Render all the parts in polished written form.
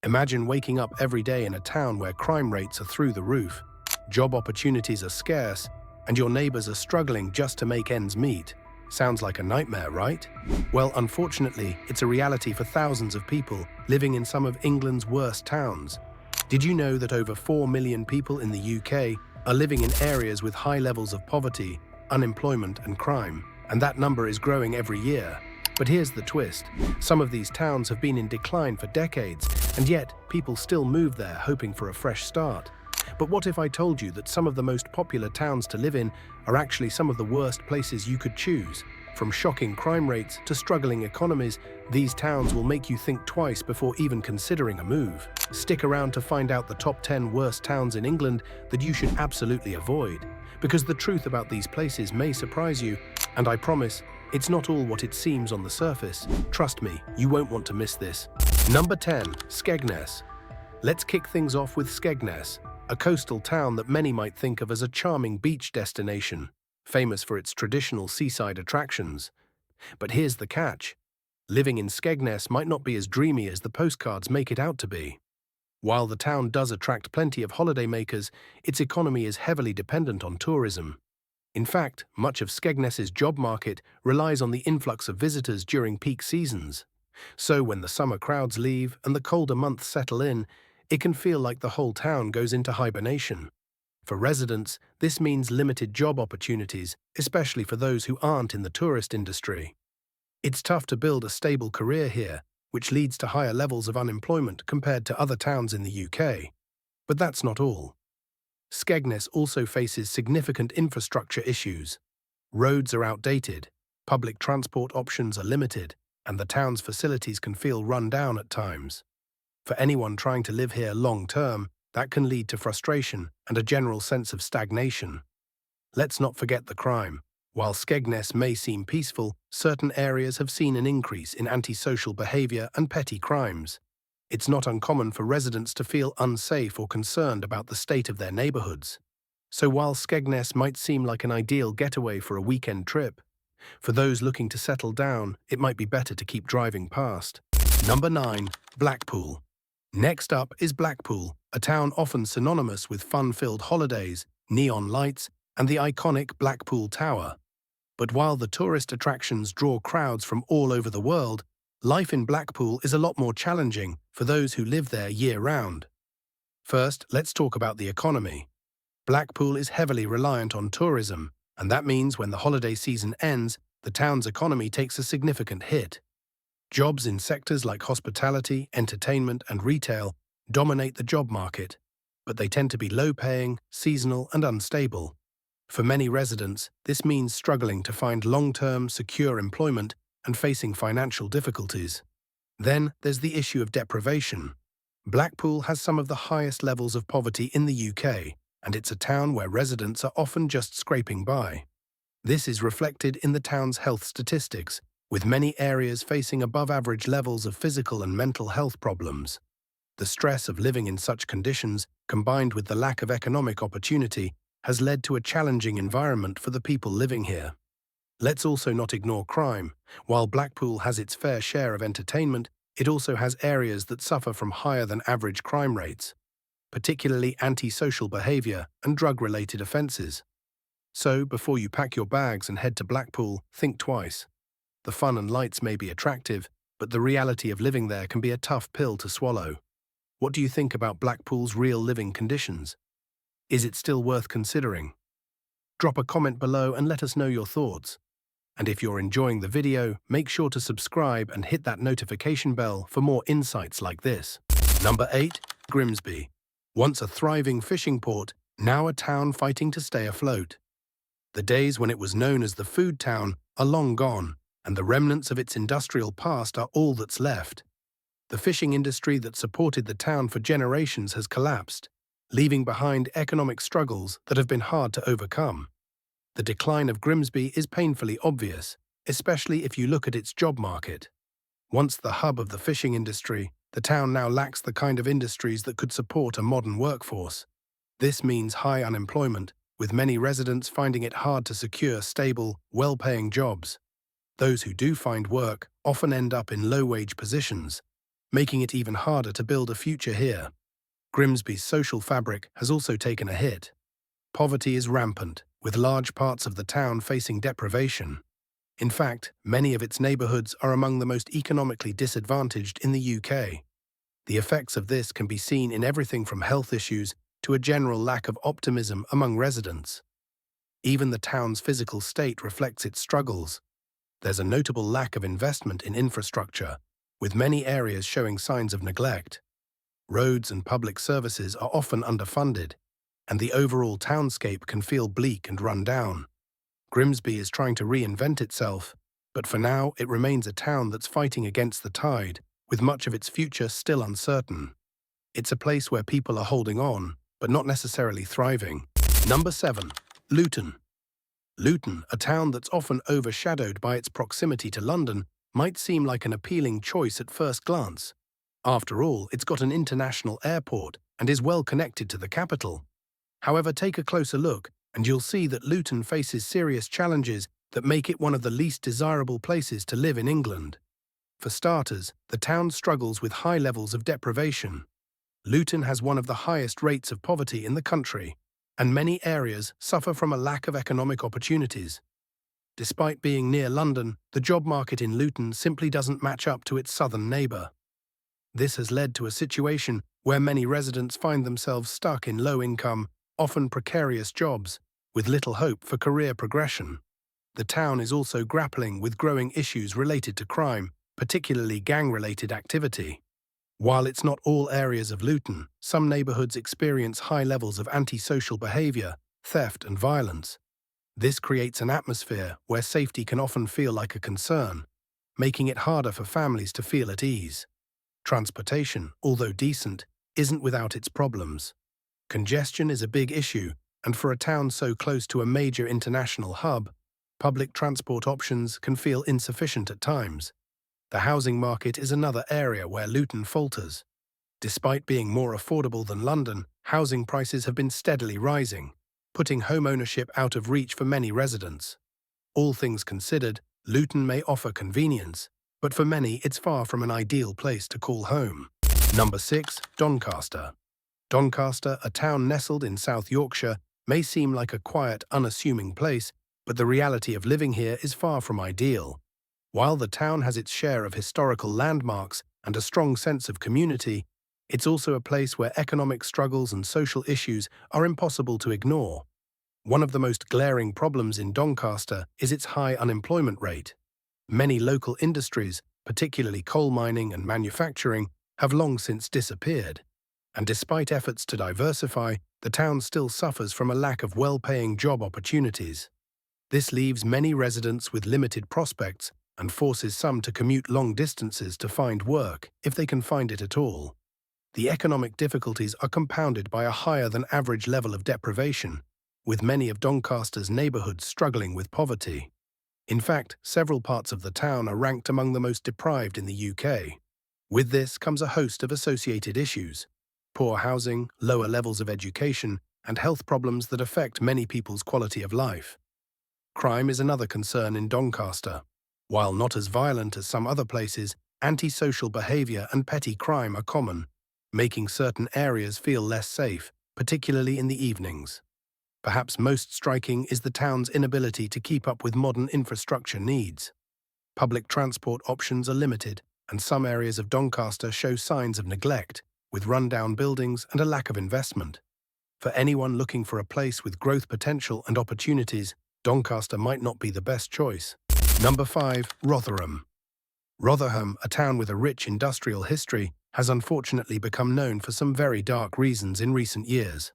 Imagine waking up every day in a town where crime rates are through the roof, job opportunities are scarce, and your neighbors are struggling just to make ends meet. Sounds like a nightmare, right? Well, unfortunately, it's a reality for thousands of people living in some of England's worst towns. Did you know that over 4 million people in the UK are living in areas with high levels of poverty, unemployment, and crime? And that number is growing every year. But here's the twist. Some of these towns have been in decline for decades, and yet people still move there hoping for a fresh start. But what if I told you that some of the most popular towns to live in are actually some of the worst places you could choose? From shocking crime rates to struggling economies, these towns will make you think twice before even considering a move. Stick around to find out the top 10 worst towns in England that you should absolutely avoid. Because the truth about these places may surprise you, and I promise, it's not all what it seems on the surface. Trust me, you won't want to miss this. Number 10. Skegness. Let's kick things off with Skegness, a coastal town that many might think of as a charming beach destination, famous for its traditional seaside attractions. But here's the catch. Living in Skegness might not be as dreamy as the postcards make it out to be. While the town does attract plenty of holidaymakers, its economy is heavily dependent on tourism. In fact, much of Skegness's job market relies on the influx of visitors during peak seasons. So when the summer crowds leave and the colder months settle in, it can feel like the whole town goes into hibernation. For residents, this means limited job opportunities, especially for those who aren't in the tourist industry. It's tough to build a stable career here, which leads to higher levels of unemployment compared to other towns in the UK. But that's not all. Skegness also faces significant infrastructure issues. Roads are outdated, public transport options are limited, and the town's facilities can feel run down at times. For anyone trying to live here long-term, that can lead to frustration and a general sense of stagnation. Let's not forget the crime. While Skegness may seem peaceful, certain areas have seen an increase in antisocial behaviour and petty crimes. It's not uncommon for residents to feel unsafe or concerned about the state of their neighbourhoods. So while Skegness might seem like an ideal getaway for a weekend trip, for those looking to settle down, it might be better to keep driving past. Number 9. Blackpool. Next up is Blackpool, a town often synonymous with fun-filled holidays, neon lights, and the iconic Blackpool Tower. But while the tourist attractions draw crowds from all over the world, life in Blackpool is a lot more challenging for those who live there year-round. First, let's talk about the economy. Blackpool is heavily reliant on tourism, and that means when the holiday season ends, the town's economy takes a significant hit. Jobs in sectors like hospitality, entertainment, and retail dominate the job market, but they tend to be low-paying, seasonal, and unstable. For many residents, this means struggling to find long-term, secure employment and facing financial difficulties. Then there's the issue of deprivation. Blackpool has some of the highest levels of poverty in the UK, and it's a town where residents are often just scraping by. This is reflected in the town's health statistics, with many areas facing above-average levels of physical and mental health problems. The stress of living in such conditions, combined with the lack of economic opportunity, has led to a challenging environment for the people living here. Let's also not ignore crime. While Blackpool has its fair share of entertainment, it also has areas that suffer from higher-than-average crime rates, particularly antisocial behaviour and drug-related offences. So, before you pack your bags and head to Blackpool, think twice. The fun and lights may be attractive, but the reality of living there can be a tough pill to swallow. What do you think about Blackpool's real living conditions? Is it still worth considering? Drop a comment below and let us know your thoughts. And if you're enjoying the video, make sure to subscribe and hit that notification bell for more insights like this. Number 8. Grimsby. Once a thriving fishing port, now a town fighting to stay afloat. The days when it was known as the food town are long gone, and the remnants of its industrial past are all that's left. The fishing industry that supported the town for generations has collapsed, leaving behind economic struggles that have been hard to overcome. The decline of Grimsby is painfully obvious, especially if you look at its job market. Once the hub of the fishing industry, the town now lacks the kind of industries that could support a modern workforce. This means high unemployment, with many residents finding it hard to secure stable, well-paying jobs. Those who do find work often end up in low-wage positions, making it even harder to build a future here. Grimsby's social fabric has also taken a hit. Poverty is rampant, with large parts of the town facing deprivation. In fact, many of its neighbourhoods are among the most economically disadvantaged in the UK. The effects of this can be seen in everything from health issues to a general lack of optimism among residents. Even the town's physical state reflects its struggles. There's a notable lack of investment in infrastructure, with many areas showing signs of neglect. Roads and public services are often underfunded, and the overall townscape can feel bleak and run down. Grimsby is trying to reinvent itself, but for now it remains a town that's fighting against the tide, with much of its future still uncertain. It's a place where people are holding on, but not necessarily thriving. Number 7. Luton. Luton, a town that's often overshadowed by its proximity to London, might seem like an appealing choice at first glance. After all, it's got an international airport and is well connected to the capital. However, take a closer look, and you'll see that Luton faces serious challenges that make it one of the least desirable places to live in England. For starters, the town struggles with high levels of deprivation. Luton has one of the highest rates of poverty in the country, and many areas suffer from a lack of economic opportunities. Despite being near London, the job market in Luton simply doesn't match up to its southern neighbour. This has led to a situation where many residents find themselves stuck in low-income, often precarious jobs, with little hope for career progression. The town is also grappling with growing issues related to crime, particularly gang-related activity. While it's not all areas of Luton, some neighbourhoods experience high levels of antisocial behaviour, theft and violence. This creates an atmosphere where safety can often feel like a concern, making it harder for families to feel at ease. Transportation, although decent, isn't without its problems. Congestion is a big issue, and for a town so close to a major international hub, public transport options can feel insufficient at times. The housing market is another area where Luton falters. Despite being more affordable than London, housing prices have been steadily rising, putting home ownership out of reach for many residents. All things considered, Luton may offer convenience, but for many it's far from an ideal place to call home. Number 6. Doncaster. Doncaster, a town nestled in South Yorkshire, may seem like a quiet, unassuming place, but the reality of living here is far from ideal. While the town has its share of historical landmarks and a strong sense of community, it's also a place where economic struggles and social issues are impossible to ignore. One of the most glaring problems in Doncaster is its high unemployment rate. Many local industries, particularly coal mining and manufacturing, have long since disappeared. And despite efforts to diversify, the town still suffers from a lack of well-paying job opportunities. This leaves many residents with limited prospects and forces some to commute long distances to find work, if they can find it at all. The economic difficulties are compounded by a higher-than-average level of deprivation, with many of Doncaster's neighbourhoods struggling with poverty. In fact, several parts of the town are ranked among the most deprived in the UK. With this comes a host of associated issues: poor housing, lower levels of education, and health problems that affect many people's quality of life. Crime is another concern in Doncaster. While not as violent as some other places, antisocial behaviour and petty crime are common, making certain areas feel less safe, particularly in the evenings. Perhaps most striking is the town's inability to keep up with modern infrastructure needs. Public transport options are limited, and some areas of Doncaster show signs of neglect, with run-down buildings and a lack of investment. For anyone looking for a place with growth potential and opportunities, Doncaster might not be the best choice. Number 5. Rotherham. Rotherham, a town with a rich industrial history, has unfortunately become known for some very dark reasons in recent years.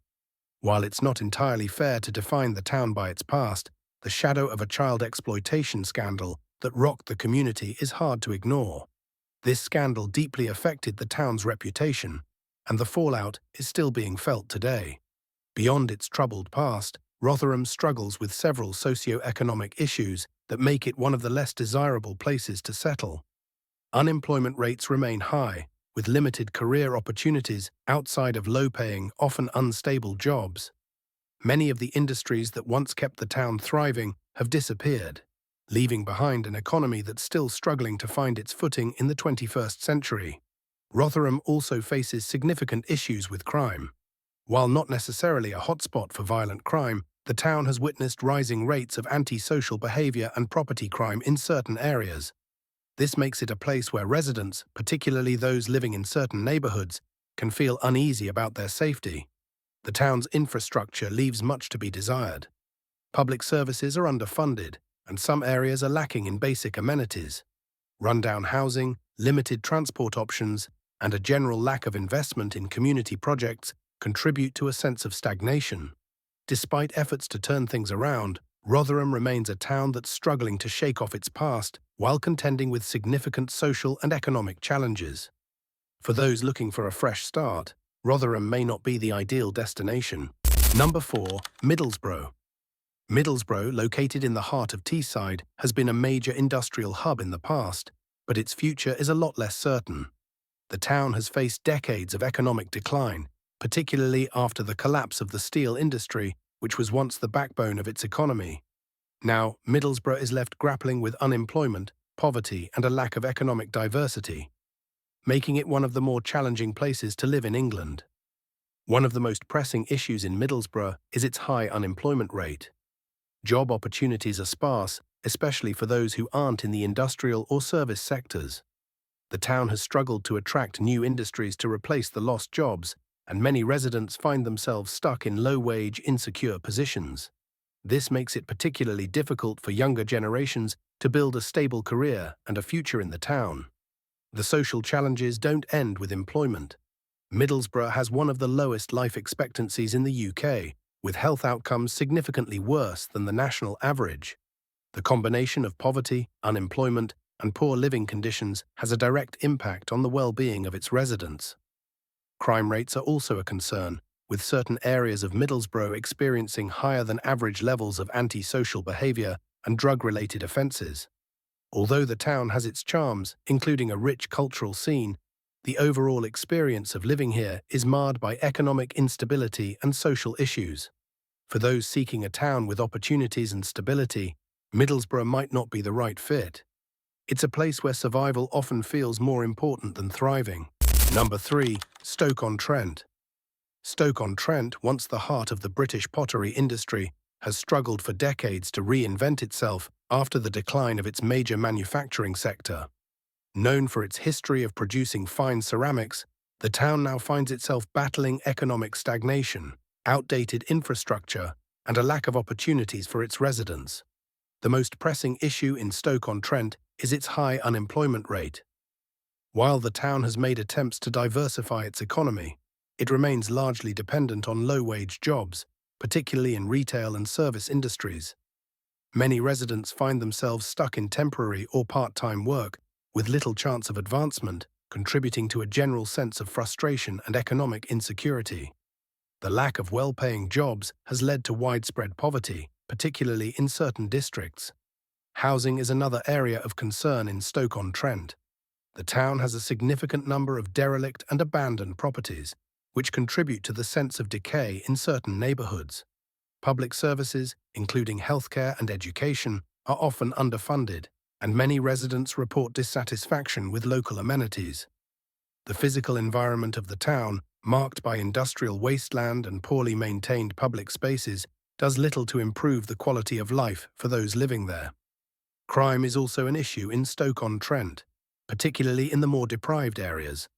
While it's not entirely fair to define the town by its past, the shadow of a child exploitation scandal that rocked the community is hard to ignore. This scandal deeply affected the town's reputation, and the fallout is still being felt today. Beyond its troubled past, Rotherham struggles with several socio-economic issues that make it one of the less desirable places to settle. Unemployment rates remain high, with limited career opportunities outside of low-paying, often unstable jobs. Many of the industries that once kept the town thriving have disappeared, leaving behind an economy that's still struggling to find its footing in the 21st century. Rotherham also faces significant issues with crime. While not necessarily a hotspot for violent crime, the town has witnessed rising rates of antisocial behaviour and property crime in certain areas. This makes it a place where residents, particularly those living in certain neighbourhoods, can feel uneasy about their safety. The town's infrastructure leaves much to be desired. Public services are underfunded, and some areas are lacking in basic amenities. Rundown housing, limited transport options, and a general lack of investment in community projects contribute to a sense of stagnation. Despite efforts to turn things around, Rotherham remains a town that's struggling to shake off its past while contending with significant social and economic challenges. For those looking for a fresh start, Rotherham may not be the ideal destination. Number 4. Middlesbrough. Middlesbrough, located in the heart of Teesside, has been a major industrial hub in the past, but its future is a lot less certain. The town has faced decades of economic decline, particularly after the collapse of the steel industry, which was once the backbone of its economy. Now, Middlesbrough is left grappling with unemployment, poverty, and a lack of economic diversity, making it one of the more challenging places to live in England. One of the most pressing issues in Middlesbrough is its high unemployment rate. Job opportunities are sparse, especially for those who aren't in the industrial or service sectors. The town has struggled to attract new industries to replace the lost jobs, and many residents find themselves stuck in low-wage, insecure positions. This makes it particularly difficult for younger generations to build a stable career and a future in the town. The social challenges don't end with employment. Middlesbrough has one of the lowest life expectancies in the UK, with health outcomes significantly worse than the national average. The combination of poverty, unemployment, and poor living conditions has a direct impact on the well-being of its residents. Crime rates are also a concern, with certain areas of Middlesbrough experiencing higher than average levels of antisocial behaviour and drug-related offences. Although the town has its charms, including a rich cultural scene, the overall experience of living here is marred by economic instability and social issues. For those seeking a town with opportunities and stability, Middlesbrough might not be the right fit. It's a place where survival often feels more important than thriving. Number 3. Stoke-on-Trent. Stoke-on-Trent, once the heart of the British pottery industry, has struggled for decades to reinvent itself after the decline of its major manufacturing sector. Known for its history of producing fine ceramics, the town now finds itself battling economic stagnation, outdated infrastructure, and a lack of opportunities for its residents. The most pressing issue in Stoke-on-Trent is its high unemployment rate. While the town has made attempts to diversify its economy, it remains largely dependent on low-wage jobs, particularly in retail and service industries. Many residents find themselves stuck in temporary or part-time work, with little chance of advancement, contributing to a general sense of frustration and economic insecurity. The lack of well-paying jobs has led to widespread poverty, particularly in certain districts. Housing is another area of concern in Stoke-on-Trent. The town has a significant number of derelict and abandoned properties, which contribute to the sense of decay in certain neighbourhoods. Public services, including healthcare and education, are often underfunded, and many residents report dissatisfaction with local amenities. The physical environment of the town, marked by industrial wasteland and poorly maintained public spaces, does little to improve the quality of life for those living there. Crime is also an issue in Stoke-on-Trent, particularly in the more deprived areas.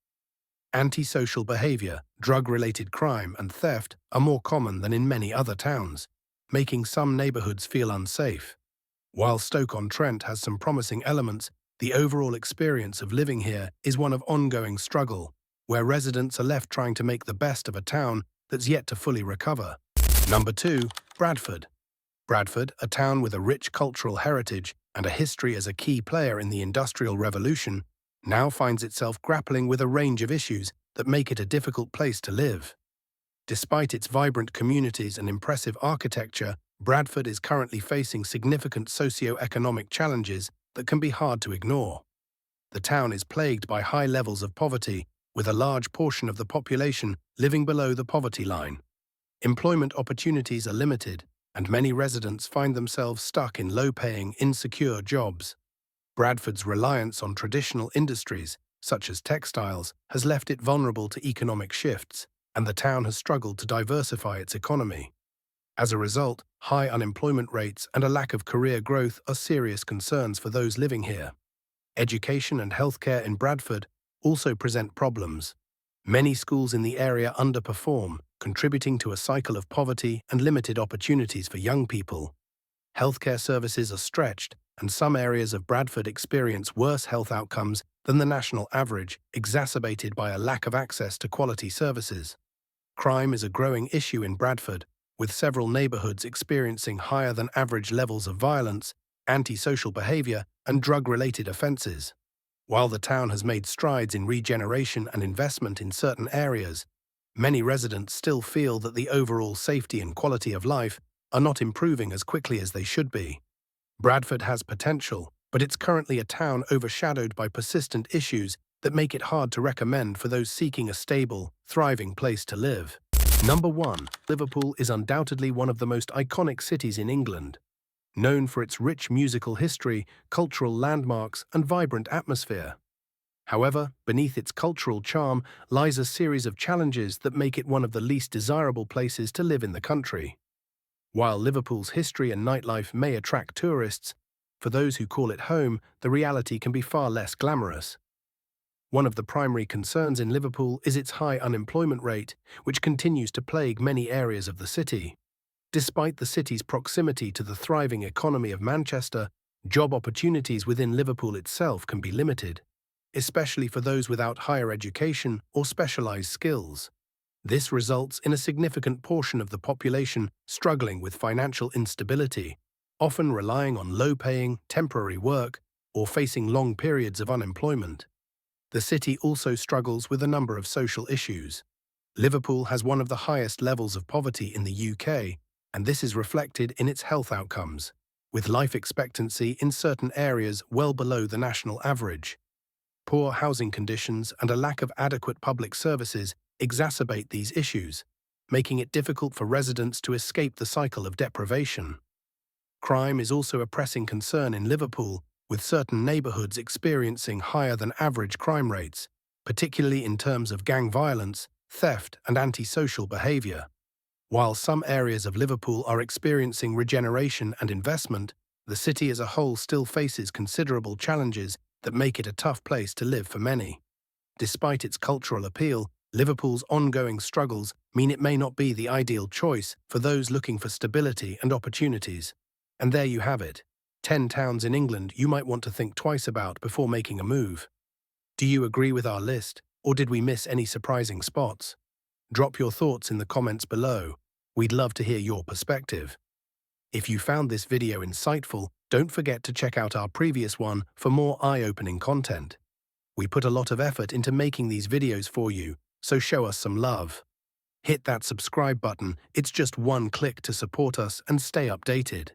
Antisocial behaviour, drug-related crime and theft are more common than in many other towns, making some neighbourhoods feel unsafe. While Stoke-on-Trent has some promising elements, the overall experience of living here is one of ongoing struggle, where residents are left trying to make the best of a town that's yet to fully recover. Number 2. Bradford. Bradford, a town with a rich cultural heritage and a history as a key player in the Industrial Revolution, now finds itself grappling with a range of issues that make it a difficult place to live. Despite its vibrant communities and impressive architecture, Bradford is currently facing significant socio-economic challenges that can be hard to ignore. The town is plagued by high levels of poverty, with a large portion of the population living below the poverty line. Employment opportunities are limited, and many residents find themselves stuck in low-paying, insecure jobs. Bradford's reliance on traditional industries, such as textiles, has left it vulnerable to economic shifts, and the town has struggled to diversify its economy. As a result, high unemployment rates and a lack of career growth are serious concerns for those living here. Education and healthcare in Bradford also present problems. Many schools in the area underperform, contributing to a cycle of poverty and limited opportunities for young people. Healthcare services are stretched, and some areas of Bradford experience worse health outcomes than the national average, exacerbated by a lack of access to quality services. Crime is a growing issue in Bradford, with several neighbourhoods experiencing higher than average levels of violence, antisocial behaviour, and drug-related offences. While the town has made strides in regeneration and investment in certain areas, many residents still feel that the overall safety and quality of life are not improving as quickly as they should be. Bradford has potential, but it's currently a town overshadowed by persistent issues that make it hard to recommend for those seeking a stable, thriving place to live. Number 1. Liverpool is undoubtedly one of the most iconic cities in England. Known for its rich musical history, cultural landmarks, and vibrant atmosphere. However, beneath its cultural charm lies a series of challenges that make it one of the least desirable places to live in the country. While Liverpool's history and nightlife may attract tourists, for those who call it home, the reality can be far less glamorous. One of the primary concerns in Liverpool is its high unemployment rate, which continues to plague many areas of the city. Despite the city's proximity to the thriving economy of Manchester, job opportunities within Liverpool itself can be limited, especially for those without higher education or specialised skills. This results in a significant portion of the population struggling with financial instability, often relying on low-paying, temporary work or facing long periods of unemployment. The city also struggles with a number of social issues. Liverpool has one of the highest levels of poverty in the UK, and this is reflected in its health outcomes, with life expectancy in certain areas well below the national average. Poor housing conditions and a lack of adequate public services exacerbate these issues, making it difficult for residents to escape the cycle of deprivation. Crime is also a pressing concern in Liverpool, with certain neighbourhoods experiencing higher than average crime rates, particularly in terms of gang violence, theft, and antisocial behaviour. While some areas of Liverpool are experiencing regeneration and investment, the city as a whole still faces considerable challenges that make it a tough place to live for many. Despite its cultural appeal, Liverpool's ongoing struggles mean it may not be the ideal choice for those looking for stability and opportunities. And there you have it, 10 towns in England you might want to think twice about before making a move. Do you agree with our list, or did we miss any surprising spots? Drop your thoughts in the comments below. We'd love to hear your perspective. If you found this video insightful, don't forget to check out our previous one for more eye-opening content. We put a lot of effort into making these videos for you, so show us some love. Hit that subscribe button, it's just one click to support us and stay updated.